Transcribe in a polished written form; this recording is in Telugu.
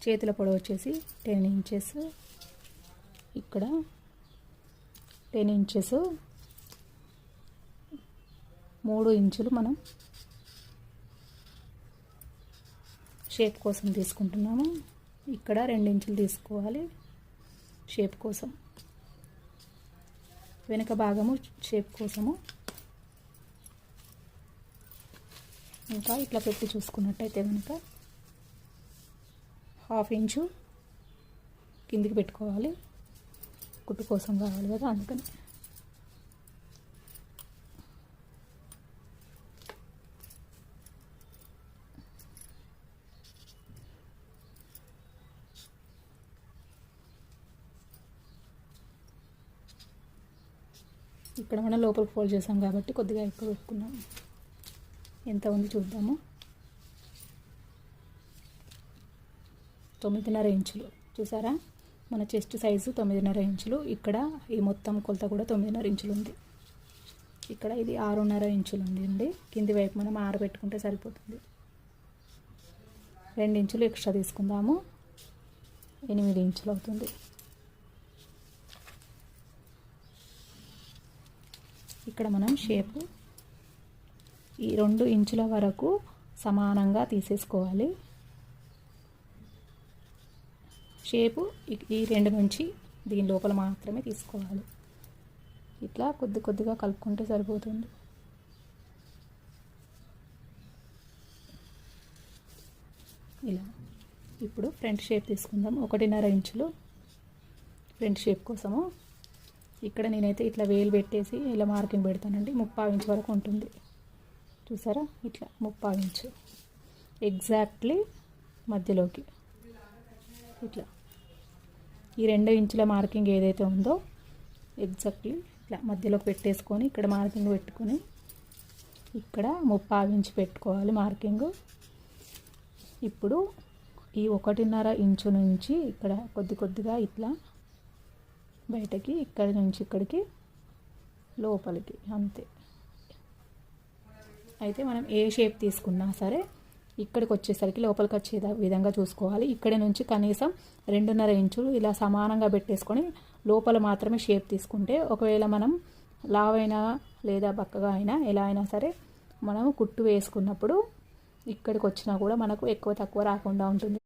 చేతుల పొడవు వచ్చేసి 10 ఇంచెస్, ఇక్కడ 10 ఇంచెస్, 3 ఇంచులు మనం షేప్ కోసం తీసుకుంటున్నాము. ఇక్కడ 2 ఇంచులు తీసుకోవాలి షేప్ కోసం, వెనక భాగము షేప్ కోసము. ఇంకా ఇట్లా పెట్టి చూసుకున్నట్టయితే కనుక 1/2 ఇంచు కిందికి పెట్టుకోవాలి, కుట్టు కోసం కావాలి కదా, అందుకని. ఇక్కడ మనం లోపలికి ఫోల్డ్ చేసాం కాబట్టి కొద్దిగా ఎక్కువ పెట్టుకున్నాం. ఎంత ఉంది చూద్దాము. 9.5 ఇంచులు చూసారా, మన చెస్ట్ సైజు 9.5 ఇంచులు. ఇక్కడ ఈ మొత్తం కొలత కూడా 9.5 ఇంచులు ఉంది. ఇక్కడ ఇది 6.5 ఇంచులు ఉంది అండి. కింది వైపు మనం 6 పెట్టుకుంటే సరిపోతుంది. 2 ఇంచులు ఎక్స్ట్రా తీసుకుందాము, 8 ఇంచులు అవుతుంది. ఇక్కడ మనం షేపు ఈ 2 ఇంచుల వరకు సమానంగా తీసేసుకోవాలి. షేపు ఈ 2 నుంచి దీని లోపల మాత్రమే తీసుకోవాలి. ఇట్లా కొద్ది కొద్దిగా కలుపుకుంటే సరిపోతుంది. ఇలా ఇప్పుడు ఫ్రంట్ షేప్ తీసుకుందాం. 1.5 ఇంచులు ఫ్రంట్ షేప్ కోసము. ఇక్కడ నేనైతే ఇట్లా వేలు పెట్టేసి ఇలా మార్కింగ్ పెడతానండి. 3/4 ఇంచు వరకు ఉంటుంది చూసారా, ఇట్లా 3/4 ఇంచు ఎగ్జాక్ట్లీ మధ్యలోకి ఇట్లా ఈ 2 ఇంచుల మార్కింగ్ ఏదైతే ఉందో ఎగ్జాక్ట్లీ ఇట్లా మధ్యలోకి పెట్టేసుకొని ఇక్కడ మార్కింగ్ పెట్టుకొని ఇక్కడ 3/4 ఇంచు పెట్టుకోవాలి మార్కింగ్. ఇప్పుడు ఈ 1.5 ఇంచు నుంచి ఇక్కడ కొద్ది కొద్దిగా ఇట్లా బయటకి, ఇక్కడి నుంచి ఇక్కడికి లోపలికి, అంతే. అయితే మనం ఏ షేప్ తీసుకున్నా సరే ఇక్కడికి వచ్చేసరికి లోపలికి వచ్చే విధంగా చూసుకోవాలి. ఇక్కడి నుంచి కనీసం 2.5 ఇంచులు ఇలా సమానంగా పెట్టేసుకొని లోపల మాత్రమే షేప్ తీసుకుంటే, ఒకవేళ మనం లావైనా లేదా బక్కగా అయినా ఎలా అయినా సరే మనం కుట్టు వేసుకున్నప్పుడు ఇక్కడికి వచ్చినా కూడా మనకు ఎక్కువ తక్కువ రాకుండా ఉంటుంది.